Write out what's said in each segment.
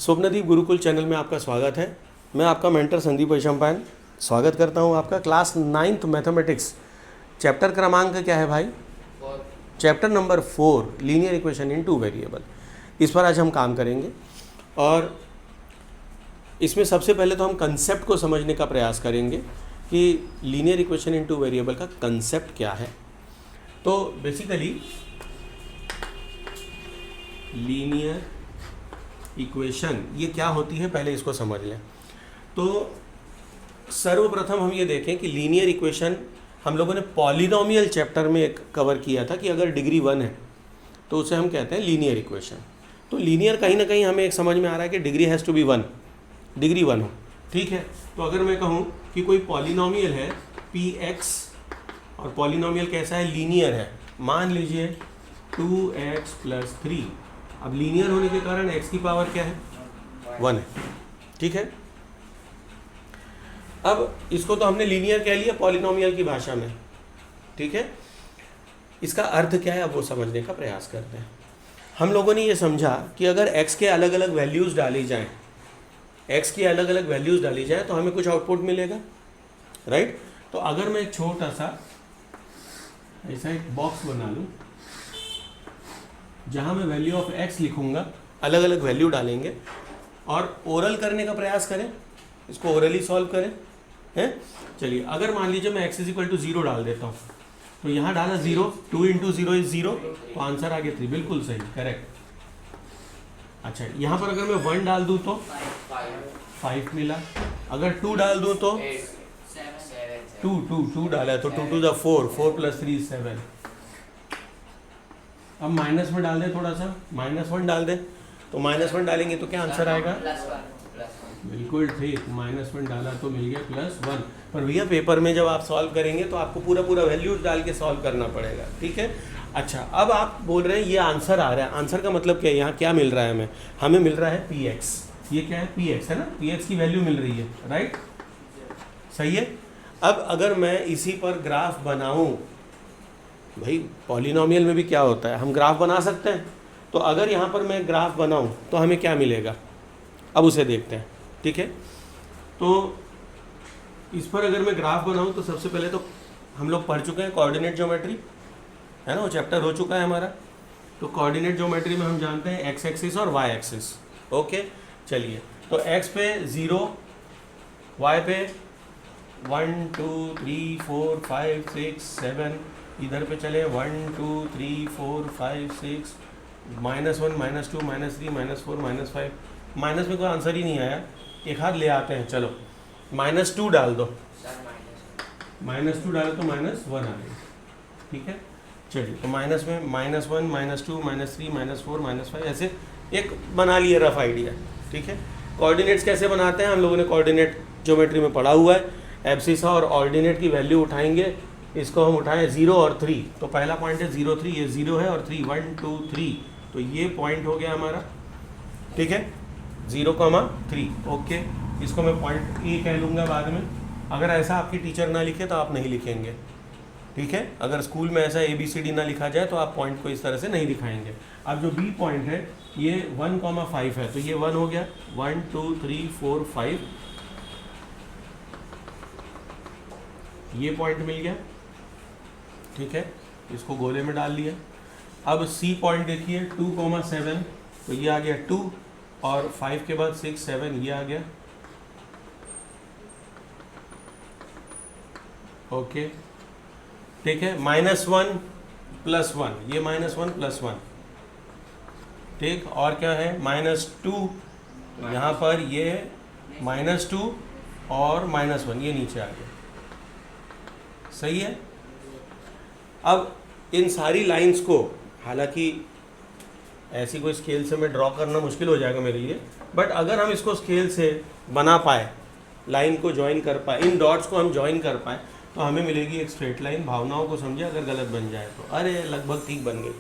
Swapnadeep Gurukul channel में आपका स्वागत है। मैं आपका मेंटर संदीप वैशंपायन स्वागत करता हूं आपका क्लास 9th मैथमेटिक्स। चैप्टर क्रमांक क्या है भाई? Chapter number 4 linear equation in 2 variable. इस पर आज हम काम करेंगे और इसमें सबसे पहले तो हम कंसेप्ट को समझने का प्रयास करेंगे कि लीनियर इक्वेशन इन 2 वेरिएबल का कंसेप्ट क्या है। तो बेसिकली लीनियर इक्वेशन ये क्या होती है, पहले इसको समझ लें। तो सर्वप्रथम हम ये देखें कि लीनियर इक्वेशन हम लोगों ने पॉलिनोमियल चैप्टर में एक कवर किया था कि अगर डिग्री 1 है तो उसे हम कहते हैं लीनियर इक्वेशन। तो लीनियर कहीं ना कहीं हमें एक समझ में आ रहा है कि degree has to be 1, degree 1 हो, ठीक है। तो अगर मैं कहूँ कि कोई पॉलिनोमियल है px और पॉलिनोमियल कैसा है, लीनियर है, मान लीजिए 2x + 3। अब लीनियर होने के कारण x की पावर क्या है, 1 है, ठीक है। अब इसको तो हमने लीनियर कह लिया पॉलिनोमियल की भाषा में, ठीक है। इसका अर्थ क्या है अब वो समझने का प्रयास करते हैं। हम लोगों ने ये समझा कि अगर x के अलग अलग वैल्यूज़ डाली जाएं, x की अलग अलग वैल्यूज़ डाली जाएं तो हमें कुछ आउटपुट मिलेगा, राइट। तो अगर मैं एक छोटा सा ऐसा एक बॉक्स बना लूँ जहाँ मैं वैल्यू ऑफ x लिखूँगा, अलग अलग वैल्यू डालेंगे और ओरल करने का प्रयास करें, इसको ओरली सॉल्व करें, हैं। चलिए अगर मान लीजिए मैं x = 0 डाल देता हूँ, तो यहाँ डाला 0, 2 × 0 = 0, तो आंसर आ गया 3, बिल्कुल सही, करेक्ट। अच्छा यहाँ पर अगर मैं 1 डाल दूँ तो 5 मिला, अगर 2 डाल दूँ तो 2 डाला है तो 2 × 4, 4 + 3 = 7। अब माइनस में डाल दें, थोड़ा सा -1 डाल दें, तो -1 डालेंगे तो क्या आंसर आएगा, बिल्कुल ठीक, -1 डाला तो मिल गया +1। पर भैया पेपर में जब आप सॉल्व करेंगे तो आपको पूरा वैल्यूज डाल के सॉल्व करना पड़ेगा, ठीक है। अच्छा अब आप बोल रहे हैं ये आंसर आ रहा है, आंसर का मतलब क्या है, यहाँ क्या मिल रहा है हमें मिल रहा है px। ये क्या है, px है ना, px की वैल्यू मिल रही है, राइट, सही है। अब अगर मैं इसी पर ग्राफ बनाऊँ, भाई पॉलिनोमियल में भी क्या होता है, हम ग्राफ बना सकते हैं। तो अगर यहाँ पर मैं ग्राफ बनाऊँ तो हमें क्या मिलेगा, अब उसे देखते हैं, ठीक है। तो इस पर अगर मैं ग्राफ बनाऊँ तो सबसे पहले तो हम लोग पढ़ चुके हैं कोऑर्डिनेट ज्योमेट्री, है ना, वो चैप्टर हो चुका है हमारा। तो कोऑर्डिनेट ज्योमेट्री में हम जानते हैं x एक्सिस और y एक्सिस, ओके। चलिए तो x पे 0, y पे 1 2 3 4 5 6 7, इधर पे चले 1 2 3 4 5 6, -1 -2 -3 -4 -5, माइनस में कोई आंसर ही नहीं आया, एक हाथ ले आते हैं, चलो -2 डाल दो, -2 डालो तो -1 आ गई, ठीक है। चलिए तो माइनस में -1 -2 -3 -4 -5 ऐसे एक बना लिया रफ आइडिया, ठीक है। कोऑर्डिनेट्स कैसे बनाते हैं हम लोगों ने कोऑर्डिनेट ज्योमेट्री में पढ़ा हुआ है। एब्सिसा और ऑर्डिनेट की वैल्यू उठाएंगे, इसको हम उठाएं 0 और 3, तो पहला पॉइंट है 0 3, ये 0 है और 3 1 2 3, तो ये पॉइंट हो गया हमारा, ठीक है, 0,3, ओके। इसको मैं पॉइंट ए कह लूँगा बाद में। अगर ऐसा आपकी टीचर ना लिखे तो आप नहीं लिखेंगे, ठीक है। अगर स्कूल में ऐसा ABCD ना लिखा जाए तो आप पॉइंट को इस तरह से नहीं दिखाएंगे। अब जो बी पॉइंट है ये 1,5 है, तो ये 1 हो गया, 1 2 3 4 5, ये पॉइंट मिल गया, ठीक है, इसको गोले में डाल लिया। अब सी पॉइंट देखिए 2,7, तो ये आ गया 2 और 5 के बाद 6 7, ये आ गया, ओके, ठीक है। -1 + 1, ये -1 + 1, ठीक। और क्या है, -2, यहाँ पर ये -2 और -1, ये नीचे आ गया, सही है। अब इन सारी लाइंस को, हालांकि ऐसी कोई स्केल से मैं ड्रॉ करना मुश्किल हो जाएगा मेरे लिए, बट अगर हम इसको स्केल से बना पाए, लाइन को ज्वाइन कर पाए, इन डॉट्स को हम ज्वाइन कर पाए, तो हमें मिलेगी एक स्ट्रेट लाइन। भावनाओं को समझे, अगर गलत बन जाए तो अरे लगभग ठीक बन गई,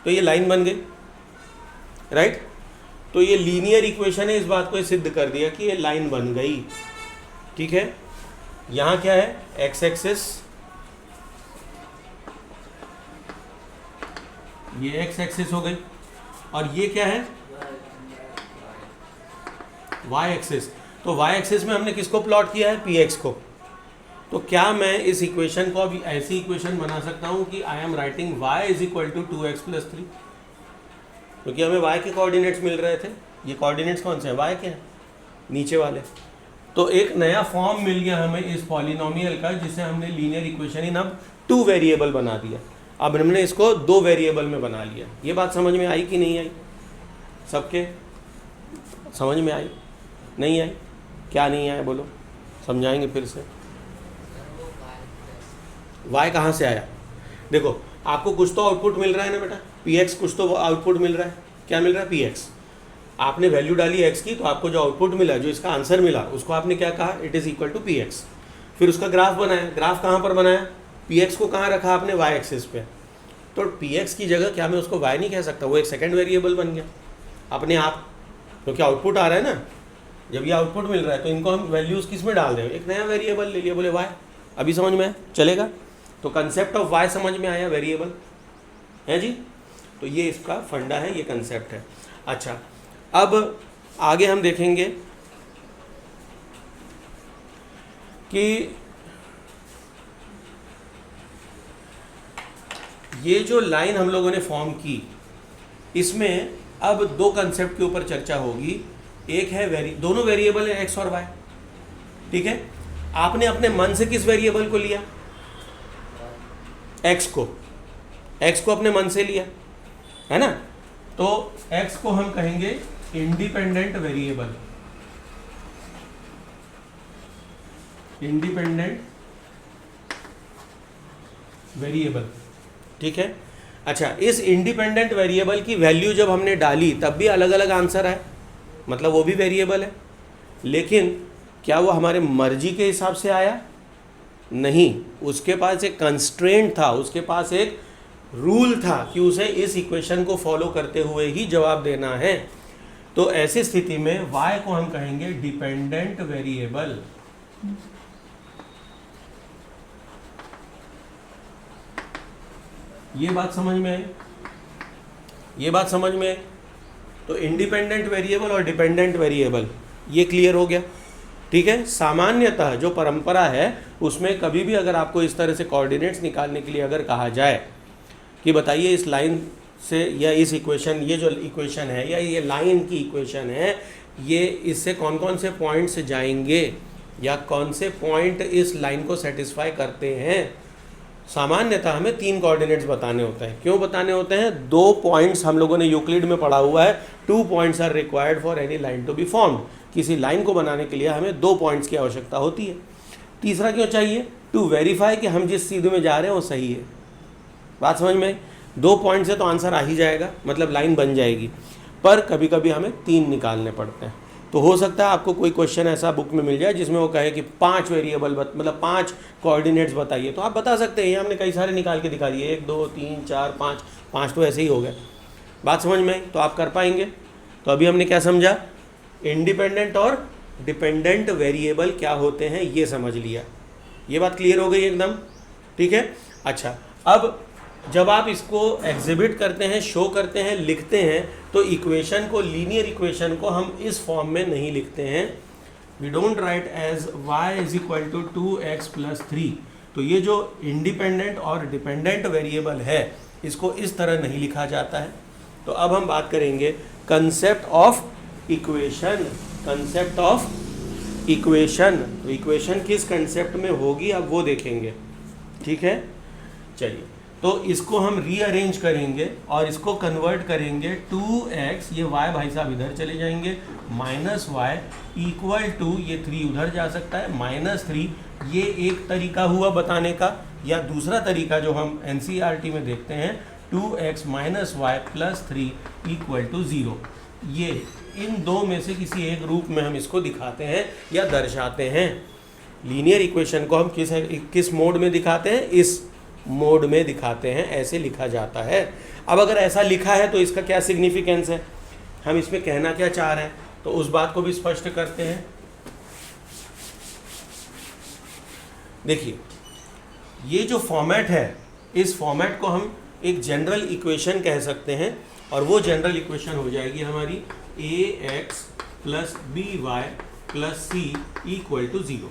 तो ये लाइन बन गई, राइट। तो ये लीनियर इक्वेशन है, इस बात को सिद्ध कर दिया कि ये लाइन बन गई, ठीक है। यहाँ क्या है, x एक्सिस, ये x एक्सिस हो गई, और ये क्या है, वाई एक्सिस, तो वाई एक्सिस में हमने किसको प्लॉट किया है, पी एक्स को। तो क्या मैं इस इक्वेशन को अभी ऐसी इक्वेशन बना सकता हूँ कि I'm writing y is equal to 2x plus 3, क्योंकि हमें y के कोऑर्डिनेट्स मिल रहे थे। ये कोऑर्डिनेट्स कौन से हैं, y के हैं, नीचे वाले। तो एक नया फॉर्म मिल गया हमें इस पॉलिनोमियल का, जिसे हमने लीनियर इक्वेशन इन अब 2 वेरिएबल बना दिया। अब हमने इसको 2 वेरिएबल में बना लिया। ये बात समझ में आई कि नहीं आई, सबके समझ में आई, नहीं आई, क्या नहीं आया बोलो, समझाएंगे फिर से। y कहाँ से आया, देखो आपको कुछ तो आउटपुट मिल रहा है ना बेटा, px कुछ तो आउटपुट मिल रहा है, क्या मिल रहा है, px। आपने वैल्यू डाली x की, तो आपको जो आउटपुट मिला, जो इसका आंसर मिला, उसको आपने क्या कहा, it is equal to px। फिर उसका ग्राफ बनाया, ग्राफ कहाँ पर बनाया, px को कहाँ रखा आपने, y एक्सिस पे। तो px की जगह क्या मैं उसको y नहीं कह सकता, वो एक सेकेंड वेरिएबल बन गया अपने आप, क्योंकि आउटपुट आ रहा है ना। जब ये आउटपुट मिल रहा है तो इनको हम वैल्यूज़ किस में डाल दें, एक नया वेरिएबल ले लिया, बोले y। अभी समझ में चलेगा, तो कंसेप्ट ऑफ y समझ में आया, वेरिएबल है जी। तो ये इसका फंडा है, ये कंसेप्ट है। अच्छा, अब आगे हम देखेंगे कि ये जो लाइन हम लोगों ने फॉर्म की, इसमें अब 2 कंसेप्ट के ऊपर चर्चा होगी। एक है दोनों वेरिएबल है x और y, ठीक है। आपने अपने मन से किस वेरिएबल को लिया, x को अपने मन से लिया है ना। तो x को हम कहेंगे इंडिपेंडेंट वेरिएबल, ठीक है। अच्छा, इस इंडिपेंडेंट वेरिएबल की वैल्यू जब हमने डाली तब भी अलग अलग आंसर आए, मतलब वो भी वेरिएबल है, लेकिन क्या वो हमारे मर्जी के हिसाब से आया, नहीं। उसके पास एक कंस्ट्रेंट था, उसके पास एक रूल था कि उसे इस इक्वेशन को फॉलो करते हुए ही जवाब देना है। तो ऐसी स्थिति में y को हम कहेंगे डिपेंडेंट वेरिएबल। ये बात समझ में आई, ये बात समझ में आई। तो इंडिपेंडेंट वेरिएबल और डिपेंडेंट वेरिएबल, ये क्लियर हो गया, ठीक है। सामान्यतः जो परंपरा है उसमें कभी भी अगर आपको इस तरह से कोऑर्डिनेट्स निकालने के लिए अगर कहा जाए कि बताइए इस लाइन से या इस इक्वेशन, ये जो इक्वेशन है या ये लाइन की इक्वेशन है, ये इससे कौन कौन से पॉइंट्स जाएंगे या कौन से पॉइंट इस लाइन को सेटिस्फाई करते हैं, सामान्यतः हमें 3 कोऑर्डिनेट्स बताने होते हैं। क्यों बताने होते हैं, 2 पॉइंट्स हम लोगों ने यूक्लिड में पढ़ा हुआ है, 2 points are required for any line to be formed. किसी लाइन को बनाने के लिए हमें 2 पॉइंट्स की आवश्यकता होती है। तीसरा क्यों चाहिए, टू वेरीफाई कि हम जिस सीधे में जा रहे हैं वो सही है। बात समझ में, 2 पॉइंट से तो आंसर आ ही जाएगा, मतलब लाइन बन जाएगी, पर कभी कभी हमें 3 निकालने पड़ते हैं। तो हो सकता है आपको कोई क्वेश्चन ऐसा बुक में मिल जाए जिसमें वो कहे कि 5 वेरिएबल मतलब 5 कोऑर्डिनेट्स बताइए, तो आप बता सकते हैं। ये हमने कई सारे निकाल के दिखा दिए, 1 2 3 4 5 तो ऐसे ही हो गए। बात समझ में आई, तो आप कर पाएंगे। तो अभी हमने क्या समझा, इंडिपेंडेंट और डिपेंडेंट वेरिएबल क्या होते हैं ये समझ लिया। ये बात क्लियर हो गई एकदम, ठीक है। अच्छा, अब जब आप इसको एग्जिबिट करते हैं, शो करते हैं, लिखते हैं, तो इक्वेशन को, लीनियर इक्वेशन को हम इस फॉर्म में नहीं लिखते हैं। We don't write as y is equal to 2x plus 3। तो ये जो इंडिपेंडेंट और डिपेंडेंट वेरिएबल है, इसको इस तरह नहीं लिखा जाता है। तो अब हम बात करेंगे concept of equation, concept of equation. तो इक्वेशन किस कंसेप्ट में होगी अब वो देखेंगे, ठीक है। चलिए, तो इसको हम रीअरेंज करेंगे और इसको कन्वर्ट करेंगे 2x, ये y भाई साहब इधर चले जाएंगे, माइनस y इक्वल टू, ये 3 उधर जा सकता है, -3। ये एक तरीका हुआ बताने का। या दूसरा तरीका जो हम NCERT में देखते हैं, 2x minus y plus 3 equal to 0। ये इन 2 में से किसी एक रूप में हम इसको दिखाते हैं या दर्शाते हैं। लीनियर इक्वेशन को हम किस मोड में दिखाते हैं, इस मोड में दिखाते हैं, ऐसे लिखा जाता है। अब अगर ऐसा लिखा है तो इसका क्या सिग्निफिकेंस है, हम इसमें कहना क्या चाह रहे हैं, तो उस बात को भी स्पष्ट करते हैं। देखिए, ये जो फॉर्मेट है, इस फॉर्मेट को हम एक जनरल इक्वेशन कह सकते हैं, और वो जनरल इक्वेशन हो जाएगी हमारी ax plus b y plus c equal to 0।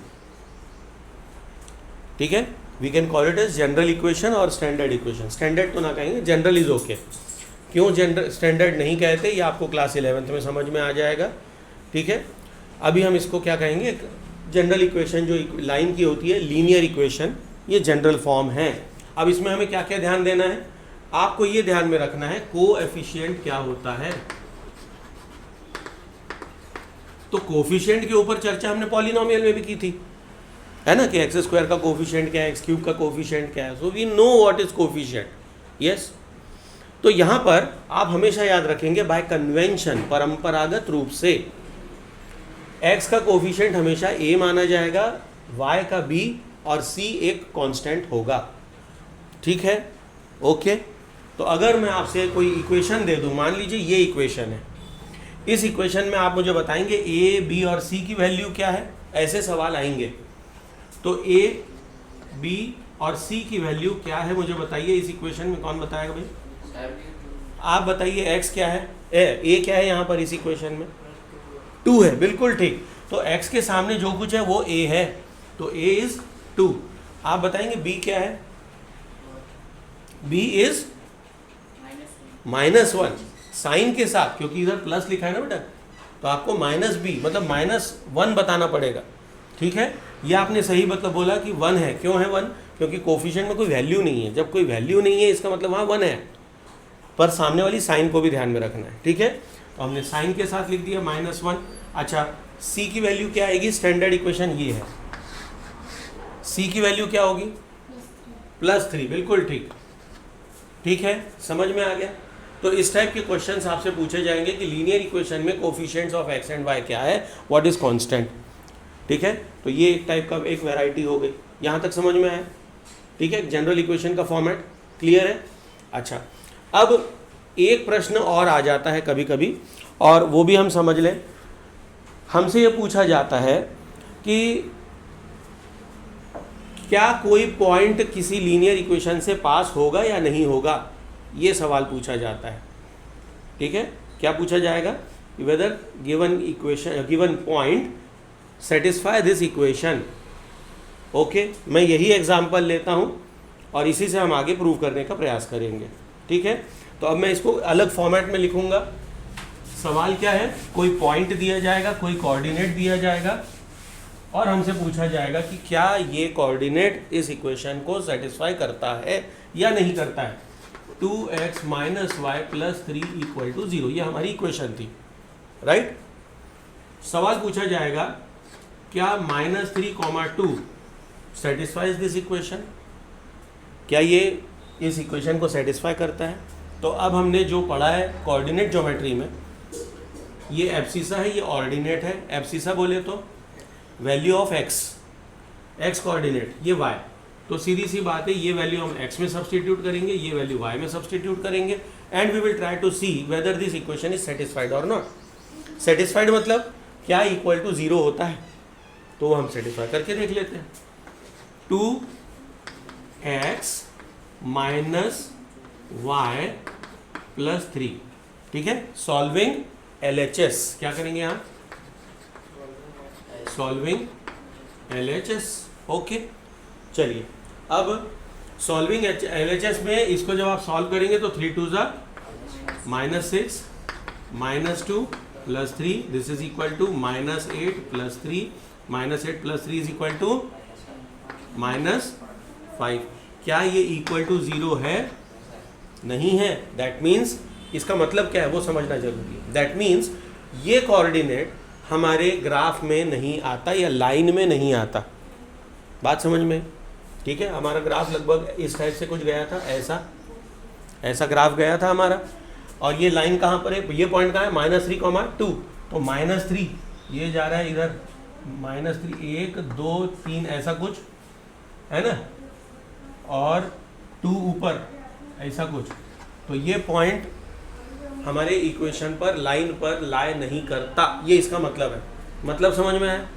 ठीक है, we can call it as general equation और स्टैंडर्ड इक्वेशन। स्टैंडर्ड तो ना कहेंगे, जनरल इज ओके। क्यों जनरल स्टैंडर्ड नहीं कहते, ये आपको क्लास 11th में समझ में आ जाएगा। ठीक है, अभी हम इसको क्या कहेंगे, जनरल इक्वेशन जो लाइन की होती है, लीनियर इक्वेशन, ये जनरल फॉर्म है। अब इसमें हमें क्या क्या ध्यान देना है, आपको ये ध्यान में रखना है कोएफिशिएंट क्या होता है। तो कोएफिशिएंट के ऊपर चर्चा हमने पॉलिनोमियल में भी की थी, है ना, कि एक्स स्क्वायर का कोएफिशिएंट क्या है, एक्स क्यूब का कोएफिशिएंट क्या है। So we know what is coefficient. Yes, तो यहाँ पर आप हमेशा याद रखेंगे बाय कन्वेंशन, परंपरागत रूप से x का कोएफिशिएंट हमेशा a माना जाएगा, y का b और c एक कांस्टेंट होगा। ठीक है, ओके। तो अगर मैं आपसे कोई इक्वेशन दे दूं, मान लीजिए ये इक्वेशन है, इस इक्वेशन में आप मुझे बताएंगे a, b और c की वैल्यू क्या है, ऐसे सवाल आएंगे। तो a, b और c की वैल्यू क्या है मुझे बताइए इस इक्वेशन में। कौन बताएगा भाई, आप बताइए। x क्या है, a क्या है यहाँ पर इस इक्वेशन में, 2 है, बिल्कुल ठीक। तो x के सामने जो कुछ है वो a है, तो a इज 2। आप बताएंगे b क्या है, b इज -1 साइन के साथ, क्योंकि इधर प्लस लिखा है ना बेटा, तो आपको -b मतलब -1 बताना पड़ेगा। ठीक है, ये आपने सही मतलब बोला कि 1 है। क्यों है 1, क्योंकि कोफिशिएंट में कोई वैल्यू नहीं है। जब कोई वैल्यू नहीं है इसका मतलब वहाँ 1 है, पर सामने वाली साइन को भी ध्यान में रखना है। ठीक है, तो हमने साइन के साथ लिख दिया -1। अच्छा, c की वैल्यू क्या आएगी, स्टैंडर्ड इक्वेशन ये है, c की वैल्यू क्या होगी, +3, बिल्कुल ठीक। ठीक है, समझ में आ गया। तो इस टाइप के क्वेश्चंस आपसे पूछे जाएंगे कि लीनियर इक्वेशन में coefficients of x and y क्या है, व्हाट इज कांस्टेंट। ठीक है, तो ये एक टाइप का एक वैरायटी हो गई। यहाँ तक समझ में आया। ठीक है, जनरल इक्वेशन का फॉर्मेट क्लियर है। अच्छा, अब एक प्रश्न और आ जाता है कभी कभी, और वो भी हम समझ लें। हमसे ये पूछा जाता है कि क्या कोई पॉइंट किसी लीनियर इक्वेशन से पास होगा या नहीं होगा, ये सवाल पूछा जाता है। ठीक है, क्या पूछा जाएगा, weather given equation given point satisfy this equation. Okay, मैं यही एग्जांपल लेता हूँ और इसी से हम आगे प्रूव करने का प्रयास करेंगे। ठीक है, तो अब मैं इसको अलग फॉर्मेट में लिखूंगा। सवाल क्या है, कोई पॉइंट दिया जाएगा, कोई कोऑर्डिनेट दिया जाएगा, और हमसे पूछा जाएगा कि क्या ये कोऑर्डिनेट इस इक्वेशन को सेटिस्फाई करता है या नहीं करता है। 2x - y + 3 = 0, ये हमारी इक्वेशन थी, राइट। सवाल पूछा जाएगा क्या -3, 2 सेटिस्फाइज दिस इक्वेशन, क्या ये इस इक्वेशन को सेटिस्फाई करता है। तो अब हमने जो पढ़ा है कोऑर्डिनेट ज्योमेट्री में, ये एब्सिसा है, ये ऑर्डिनेट है। एब्सिसा बोले तो वैल्यू ऑफ x कोऑर्डिनेट, ये y। तो सीधी सी बात है, ये वैल्यू हम x में सब्सटीट्यूट करेंगे, ये वैल्यू y में सब्सटीट्यूट करेंगे, and we will try to see whether this equation is satisfied और नॉट। सेटिस्फाइड मतलब क्या इक्वल टू 0 होता है, तो हम सेटिस्फाई करके देख लेते हैं। 2x - y + 3, ठीक है। सॉल्विंग LHS, क्या करेंगे यहाँ, सॉल्विंग LHS। ओके, चलिए अब सॉल्विंग LHS में इसको जब आप सॉल्व करेंगे तो 3 2 -6 -2 + 3, this is equal to -8 + 3, -8 + 3 is equal to -5। क्या ये इक्वल टू 0 है, नहीं है। दैट मीन्स इसका मतलब क्या है वो समझना जरूरी है। दैट मीन्स ये कोऑर्डिनेट हमारे ग्राफ में नहीं आता या लाइन में नहीं आता। बात समझ में, ठीक है। हमारा ग्राफ लगभग इस टाइप से कुछ गया था, ऐसा ग्राफ गया था हमारा, और ये लाइन कहाँ पर है, ये पॉइंट कहाँ है, -3, 2। तो -3 ये जा रहा है इधर, -3 1 2 3 ऐसा कुछ है ना, और 2 ऊपर ऐसा कुछ। तो ये पॉइंट हमारे इक्वेशन पर लाइन पर लाए नहीं करता, ये इसका मतलब है। मतलब समझ में आया,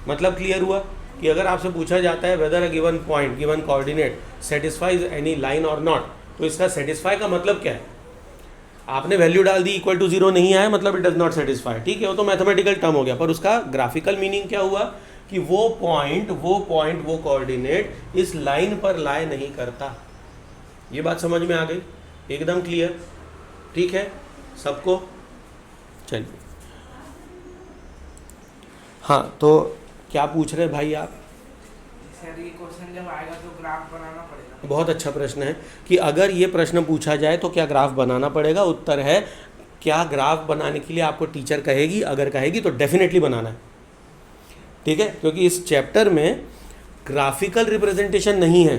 मतलब क्लियर हुआ कि अगर आपसे पूछा जाता है weather a given point given coordinate satisfies any line और नॉट, तो इसका सेटिस्फाई का मतलब क्या है। आपने वैल्यू डाल दी इक्वल टू 0 नहीं आया मतलब इट डज नॉट सेटिस्फाई, ठीक है, वो तो मैथमेटिकल टर्म हो गया, पर उसका ग्राफिकल मीनिंग क्या हुआ कि वो पॉइंट वो कोऑर्डिनेट इस लाइन पर लाए नहीं करता। ये बात समझ में आ गई, एकदम क्लियर, ठीक है सबको। चलिए हाँ, तो क्या पूछ रहे भाई आप? सर ये क्वेश्चन जब आएगा तो ग्राफ बनाना पड़ेगा। बहुत अच्छा प्रश्न है कि अगर ये प्रश्न पूछा जाए तो क्या ग्राफ बनाना पड़ेगा। उत्तर है क्या ग्राफ बनाने के लिए आपको टीचर कहेगी, अगर कहेगी तो डेफिनेटली बनाना है, ठीक है, क्योंकि इस चैप्टर में ग्राफिकल रिप्रेजेंटेशन नहीं है,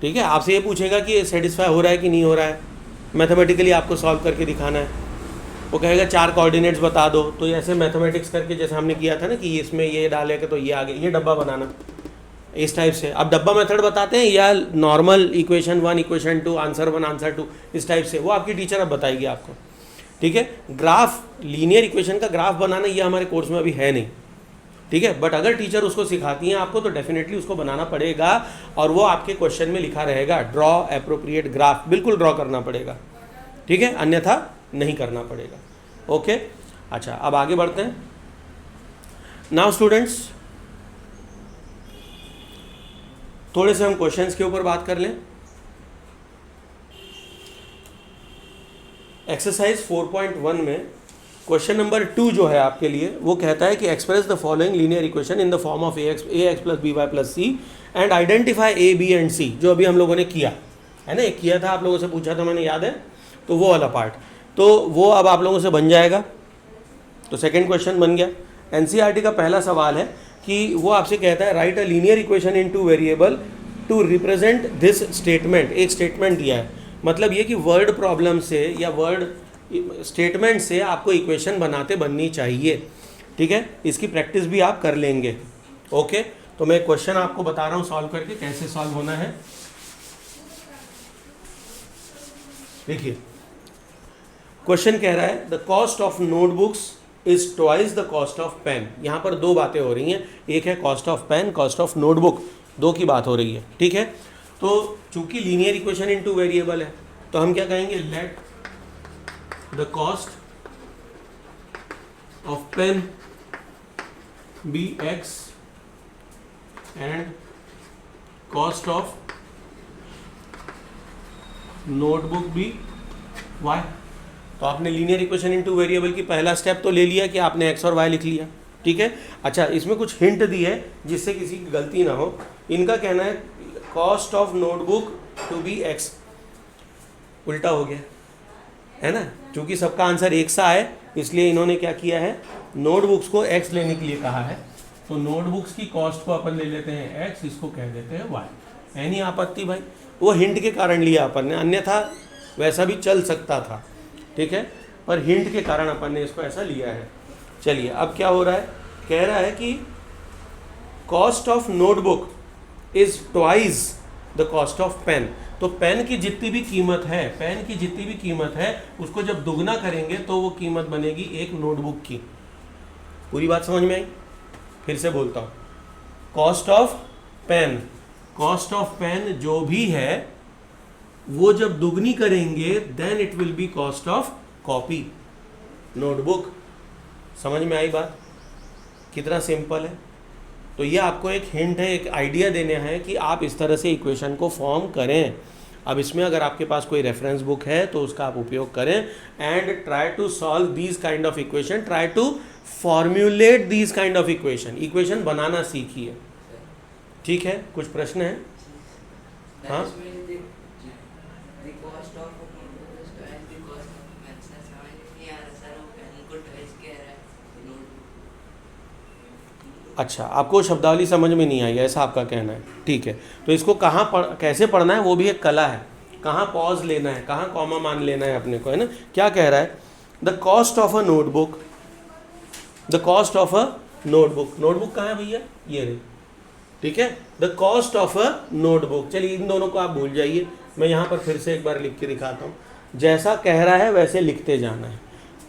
ठीक है। आपसे ये पूछेगा कि सेटिस्फाई हो रहा है कि नहीं हो रहा है, मैथमेटिकली आपको सॉल्व करके दिखाना है। वो कहेगा 4 कोऑर्डिनेट्स बता दो, तो ऐसे मैथमेटिक्स करके जैसे हमने किया था ना कि इसमें ये डालेगा तो ये आगे, ये डब्बा बनाना, इस टाइप से। अब डब्बा मेथड बताते हैं या normal equation 1 equation 2 answer 1 answer 2 इस टाइप से, वो आपकी टीचर अब बताएगी आपको, ठीक है। ग्राफ, लीनियर इक्वेशन का ग्राफ बनाना ये हमारे कोर्स में अभी है नहीं, ठीक है, बट अगर टीचर उसको सिखाती हैं आपको तो डेफिनेटली उसको बनाना पड़ेगा और वो आपके क्वेश्चन में लिखा रहेगा ड्रॉ एप्रोप्रिएट ग्राफ, बिल्कुल ड्रॉ करना पड़ेगा, ठीक है, अन्यथा नहीं करना पड़ेगा। ओके अच्छा, अब आगे बढ़ते हैं। नाउ स्टूडेंट्स, थोड़े से हम क्वेश्चंस के ऊपर बात कर लें। एक्सरसाइज 4.1 में क्वेश्चन नंबर 2 जो है आपके लिए वो कहता है कि express the following linear equation in the form of ax plus by plus c and identify a b and c, जो अभी हम लोगों ने किया है ना, एक किया था, आप लोगों से पूछा था मैंने, याद है, तो वो वाला पार्ट, तो वो अब आप लोगों से बन जाएगा। तो सेकंड क्वेश्चन बन गया। एनसीईआरटी का पहला सवाल है कि वो आपसे कहता है write a linear equation in 2 variable to represent this statement. एक स्टेटमेंट दिया है, मतलब ये कि वर्ड प्रॉब्लम से या वर्ड स्टेटमेंट से आपको इक्वेशन बनाते बननी चाहिए, ठीक है, इसकी प्रैक्टिस भी आप कर लेंगे। ओके, तो मैं क्वेश्चन आपको बता रहा हूँ सॉल्व करके कैसे सॉल्व होना है। देखिए क्वेश्चन कह रहा है the cost of notebooks is twice the cost of pen. यहाँ पर दो बातें हो रही हैं, एक है cost of pen, cost of notebook, दो की बात हो रही है, ठीक है। तो चूंकि लीनियर इक्वेशन इन 2 वेरिएबल है तो हम क्या कहेंगे, let the cost of pen be x and cost of notebook be y। तो आपने लीनियर इक्वेशन इन 2 वेरिएबल की पहला स्टेप तो ले लिया कि आपने x और y लिख लिया, ठीक है। अच्छा, इसमें कुछ हिंट दी है जिससे किसी की गलती ना हो। इनका कहना है cost of notebook to be x, उल्टा हो गया है ना, क्योंकि सबका आंसर एक सा है इसलिए इन्होंने क्या किया है, नोटबुक्स को x लेने के लिए कहा है। तो नोटबुक्स की कॉस्ट को अपन ले लेते हैं x, इसको कह देते हैं y। यानी आपत्ति भाई, वो हिंट के कारण लिया अपन ने, अन्यथा वैसा भी चल सकता था, ठीक है, पर हिंट के कारण अपन ने इसको ऐसा लिया है। चलिए अब क्या हो रहा है, कह रहा है कि cost of notebook is twice the cost of pen. तो पेन की जितनी भी कीमत है, पेन की जितनी भी कीमत है उसको जब दुगना करेंगे तो वो कीमत बनेगी एक नोटबुक की। पूरी बात समझ में आई? फिर से बोलता हूँ, cost of pen, cost of pen जो भी है वो जब दुगनी करेंगे then it will be cost of copy, notebook. समझ में आई बात? कितना सिंपल है। तो ये आपको एक हिंट है, एक आइडिया देने हैं कि आप इस तरह से इक्वेशन को फॉर्म करें। अब इसमें अगर आपके पास कोई रेफरेंस बुक है तो उसका आप उपयोग करें and try to solve these kind of equation, try to formulate these kind of equation. Equation बनाना सीखिए, ठीक है। कुछ प्रश्न है? हाँ, अच्छा, आपको शब्दावली समझ में नहीं आई, ऐसा आपका कहना है, ठीक है। तो इसको कैसे पढ़ना है वो भी एक कला है, कहाँ पॉज लेना है, कहाँ कॉमा मान लेना है अपने को, है ना। क्या कह रहा है, the cost of a notebook, the cost of a notebook, notebook कहाँ है भैया, ये रही, ठीक है, the cost of a notebook. चलिए इन दोनों को आप भूल जाइए, मैं यहाँ पर फिर से एक बार लिख के दिखाता हूँ, जैसा कह रहा है वैसे लिखते जाना है।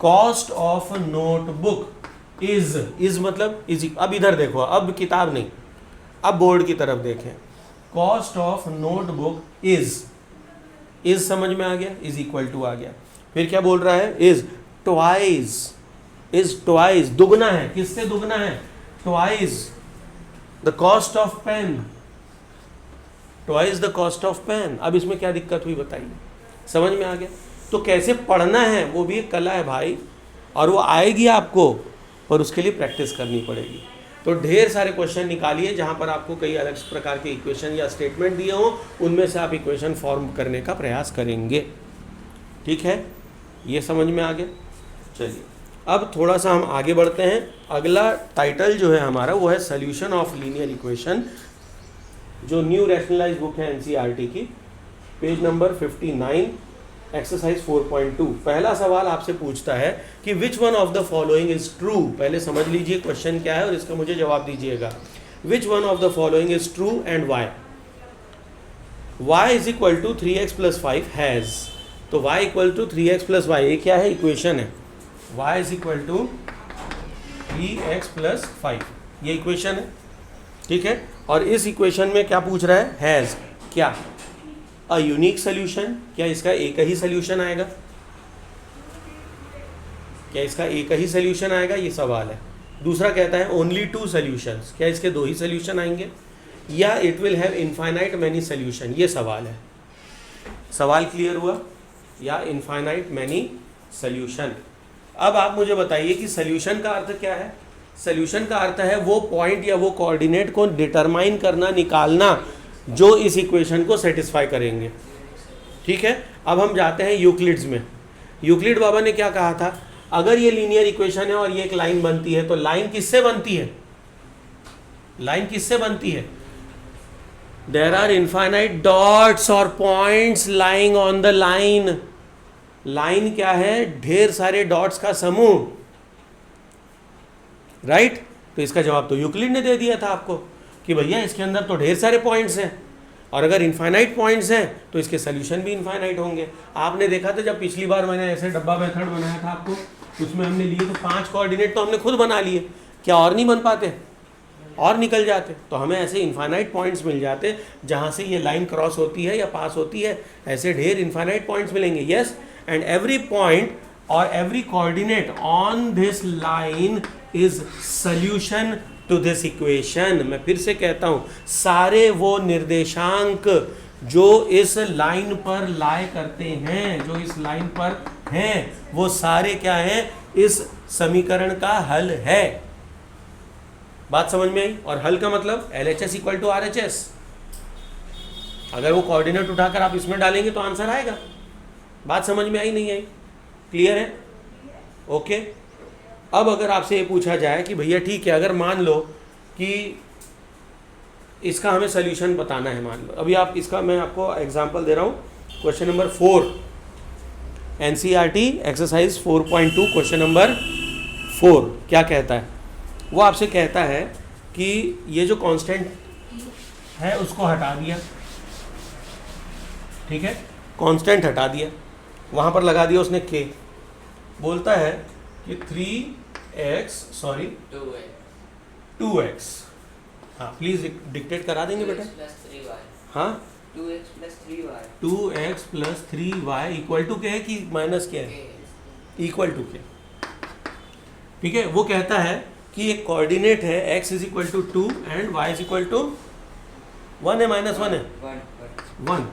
कॉस्ट ऑफ नोटबुक इज मतलब इज। अब इधर देखो, अब किताब नहीं, अब बोर्ड की तरफ देखें। Cost of notebook is is समझ में आ गया, इज इक्वल टू आ गया। फिर क्या बोल रहा है, इज ट्वाइस, दुगना है, किससे दुगना है, twice the cost of pen, twice the cost of pen. अब इसमें क्या दिक्कत हुई बताइए, समझ में आ गया। तो कैसे पढ़ना है वो भी एक कला है भाई, और वो आएगी आपको, पर उसके लिए प्रैक्टिस करनी पड़ेगी। तो ढेर सारे क्वेश्चन निकालिए जहाँ पर आपको कई अलग प्रकार के इक्वेशन या स्टेटमेंट दिए हों, उनमें से आप इक्वेशन फॉर्म करने का प्रयास करेंगे। ठीक है, ये समझ में आ गया। चलिए अब थोड़ा सा हम आगे बढ़ते हैं। अगला टाइटल जो है हमारा वो है सोल्यूशन ऑफ लीनियर इक्वेशन, जो न्यू रैशनलाइज्ड बुक है एनसीईआरटी की, पेज नंबर 59, एक्सरसाइज 4.2। पहला सवाल आपसे पूछता है कि विच one of the following is true. पहले समझ लीजिए क्वेश्चन क्या है और इसका मुझे जवाब दीजिएगा। Which one of the following is true and why. y is equal to 3x plus 5 has, तो y equal to 3x plus y, ये क्या है, इक्वेशन है। y is equal to 3x plus 5, ये इक्वेशन है। ठीक है, और इस इक्वेशन में क्या पूछ रहा है, हैज़ क्या, अ यूनिक सोल्यूशन, क्या इसका एक ही सोल्यूशन आएगा, क्या इसका एक ही सोल्यूशन आएगा, ये सवाल है। दूसरा कहता है ओनली 2 सॉल्यूशंस, क्या इसके 2 ही सोल्यूशन आएंगे, या it will have infinite many solution, ये सवाल है। सवाल क्लियर हुआ, या इनफाइनाइट मैनी सोल्यूशन। अब आप मुझे बताइए कि सोल्यूशन का अर्थ क्या है। सोल्यूशन का अर्थ है वो पॉइंट या वो कोऑर्डिनेट को डिटरमाइन करना, निकालना, जो इस इक्वेशन को सेटिस्फाई करेंगे। ठीक है, अब हम जाते हैं यूक्लिड्स में। यूक्लिड बाबा ने क्या कहा था, अगर ये लीनियर इक्वेशन है और ये एक लाइन बनती है, तो लाइन किससे बनती है, लाइन किससे बनती है, देयर आर इनफाइनाइट डॉट्स और points lying on the line. Line क्या है, ढेर सारे डॉट्स का समूह, राइट। तो इसका जवाब तो यूक्लिड ने दे दिया था आपको कि भैया इसके अंदर तो ढेर सारे पॉइंट्स हैं, और अगर इनफाइनाइट पॉइंट्स हैं तो इसके सोल्यूशन भी इनफाइनाइट होंगे। आपने देखा था जब पिछली बार मैंने ऐसे डब्बा मेथड बनाया था आपको, उसमें हमने लिए तो 5 कोऑर्डिनेट तो हमने खुद बना लिए, क्या और नहीं बन पाते, और निकल जाते। तो हमें ऐसे इनफाइनाइट पॉइंट्स मिल जाते जहाँ से ये लाइन क्रॉस होती है या पास होती है, ऐसे ढेर इनफाइनाइट पॉइंट्स मिलेंगे। यस, एंड एवरी पॉइंट और every coordinate on this line is solution to this equation. मैं फिर से कहता हूँ, सारे वो निर्देशांक जो इस लाइन पर लाए करते हैं, जो इस लाइन पर हैं, वो सारे क्या हैं, इस समीकरण का हल है। बात समझ में आई। और हल का मतलब LHS इक्वल टू RHS। अगर वो कोऑर्डिनेट उठाकर आप इसमें डालेंगे तो आंसर आएगा। बात समझ में आई, नहीं आई, क्लियर है, ओके। अब अगर आपसे ये पूछा जाए कि भैया ठीक है, अगर मान लो कि इसका हमें सोल्यूशन बताना है, मान लो अभी आप इसका, मैं आपको एग्जांपल दे रहा हूँ। Question number 4 NCERT exercise 4.2 question number 4 क्या कहता है, वो आपसे कहता है कि ये जो कांस्टेंट है उसको हटा दिया, ठीक है, कांस्टेंट हटा दिया, वहाँ पर लगा दिया उसने k। बोलता है कि 2x, हाँ प्लीज़ डिक्टेट करा देंगे बेटा। हाँ, 2x plus 3y equal to क्या है कि माइनस क्या है, इक्वल टू क्या। ठीक है, वो कहता है कि एक कोऑर्डिनेट है x is equal to 2 and y is equal to 1 है, माइनस 1 है, 1।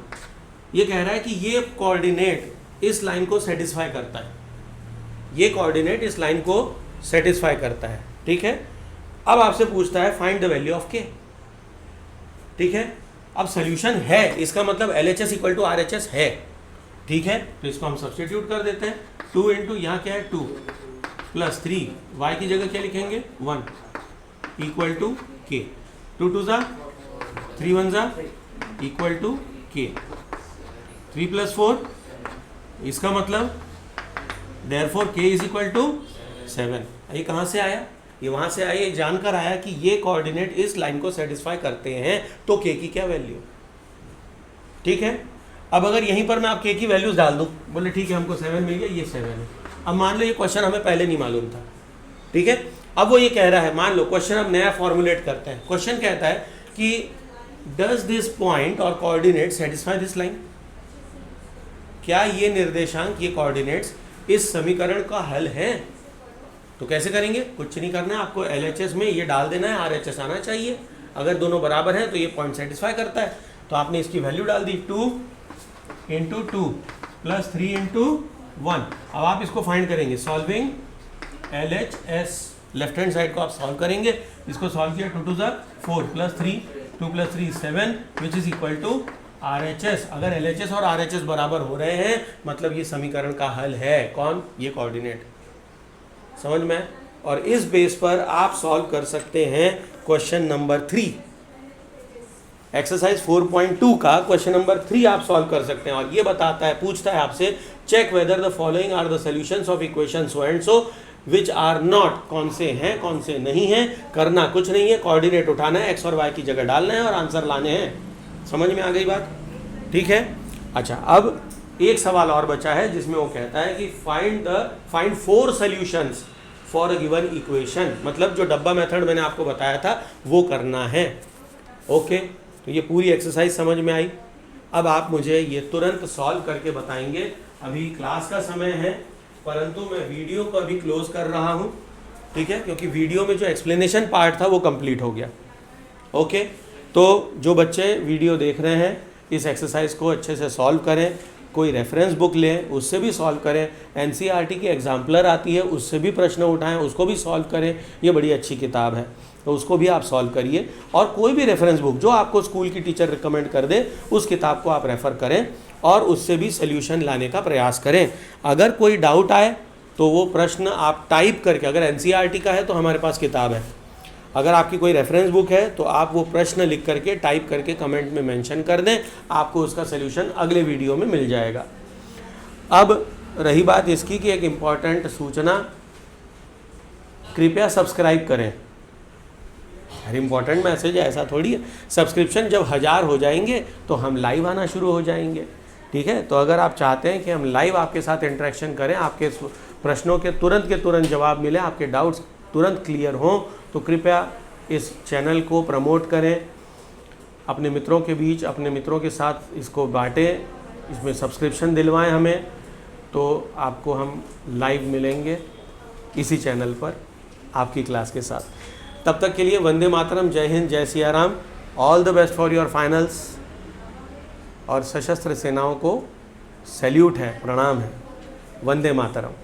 ये कह रहा है कि ये कोऑर्डिनेट इस लाइन को सेटिस्फाई करता है, ये कोऑर्डिनेट इस लाइन को सेटिस्फाई करता है। ठीक है, अब आपसे पूछता है find the value of k। ठीक है, अब सोल्यूशन है, इसका मतलब LHS इक्वल टू RHS है। ठीक है, तो इसको हम सब्स्टिट्यूट कर देते हैं। 2 इंटू यहाँ क्या है 2 प्लस 3, y की जगह क्या लिखेंगे 1 इक्वल टू k। 2 2 ज़ा 3 1 ज़ा इक्वल टू k। 3 प्लस 4, इसका मतलब therefore k is equal to 7। ये कहाँ से आया, ये वहाँ से आया, ये जानकर आया कि ये कोऑर्डिनेट इस लाइन को सेटिस्फाई करते हैं, तो k की क्या वैल्यू। ठीक है, अब अगर यहीं पर मैं आप k की वैल्यूज डाल दूँ, बोले ठीक है हमको 7 मिल गया, ये 7 है। अब मान लो ये क्वेश्चन हमें पहले नहीं मालूम था, ठीक है, अब वो ये कह रहा है, मान लो क्वेश्चन अब नया फॉर्मुलेट करते हैं। क्वेश्चन कहता है कि डज दिस पॉइंट और कोऑर्डिनेट सेटिस्फाई दिस लाइन। क्या ये निर्देशांक, ये कोऑर्डिनेट्स इस समीकरण का हल है? तो कैसे करेंगे? कुछ नहीं करना है आपको, LHS में ये डाल देना है, RHS आना चाहिए। अगर दोनों बराबर हैं तो ये पॉइंट सेटिस्फाई करता है। तो आपने इसकी वैल्यू डाल दी 2 × 2 + 3 × 1। अब आप इसको फाइंड करेंगे, solving LHS, left hand side को आप सॉल्व करेंगे। इसको सॉल्व किया 2 × 2 = 4 + 3, 2 + 3 = 7 which is equal to RHS। अगर LHS और RHS बराबर हो रहे हैं मतलब ये समीकरण का हल है। कौन? ये कोऑर्डिनेट। समझ में? और इस बेस पर आप सॉल्व कर सकते हैं क्वेश्चन नंबर 3, एक्सरसाइज 4.2 का क्वेश्चन नंबर 3 आप सॉल्व कर सकते हैं। और ये बताता है, पूछता है आपसे, check whether the following are the solutions of equation so and so which are not. कौन से हैं, कौन से नहीं हैं। करना कुछ नहीं है, कोऑर्डिनेट उठाना है, एक्स और वाई की जगह डालना है और आंसर लाने हैं। समझ में आ गई बात? ठीक है। अच्छा, अब एक सवाल और बचा है जिसमें वो कहता है कि find 4 solutions for a given equation. मतलब जो डब्बा मेथड मैंने आपको बताया था वो करना है। ओके, तो ये पूरी एक्सरसाइज समझ में आई। अब आप मुझे ये तुरंत सॉल्व करके बताएंगे। अभी क्लास का समय है परंतु मैं वीडियो को अभी क्लोज कर रहा हूँ, ठीक है, क्योंकि वीडियो में जो एक्सप्लेनेशन पार्ट था वो कंप्लीट हो गया। ओके, तो जो बच्चे वीडियो देख रहे हैं इस एक्सरसाइज को अच्छे से सॉल्व करें। कोई रेफरेंस बुक लें, उससे भी सॉल्व करें। NCERT की एग्जाम्पलर आती है, उससे भी प्रश्न उठाएं, उसको भी सॉल्व करें। ये बड़ी अच्छी किताब है, तो उसको भी आप सॉल्व करिए। और कोई भी रेफरेंस बुक जो आपको स्कूल की टीचर रिकमेंड कर दे उस किताब को आप रेफ़र करें और उससे भी सोल्यूशन लाने का प्रयास करें। अगर कोई डाउट आए तो वो प्रश्न आप टाइप करके, अगर NCERT का है तो हमारे पास किताब है, अगर आपकी कोई रेफरेंस बुक है तो आप वो प्रश्न लिख करके टाइप करके कमेंट में मेंशन कर दें, आपको उसका सोल्यूशन अगले वीडियो में मिल जाएगा। अब रही बात इसकी कि एक इम्पॉर्टेंट सूचना, कृपया सब्सक्राइब करें। हर इम्पॉर्टेंट मैसेज है, ऐसा थोड़ी है। सब्सक्रिप्शन जब 1000 हो जाएंगे तो हम लाइव आना शुरू हो जाएंगे, ठीक है। तो अगर आप चाहते हैं कि हम लाइव आपके साथ इंटरेक्शन करें, आपके प्रश्नों के तुरंत जवाब मिले, आपके डाउट्स तुरंत क्लियर हों, तो कृपया इस चैनल को प्रमोट करें, अपने मित्रों के बीच, अपने मित्रों के साथ इसको बांटें, इसमें सब्सक्रिप्शन दिलवाएं हमें, तो आपको हम लाइव मिलेंगे इसी चैनल पर आपकी क्लास के साथ। तब तक के लिए वंदे मातरम, जय हिंद, जय Siya Ram, all the best for your finals. और सशस्त्र सेनाओं को सैल्यूट है, प्रणाम है, वंदे मातरम।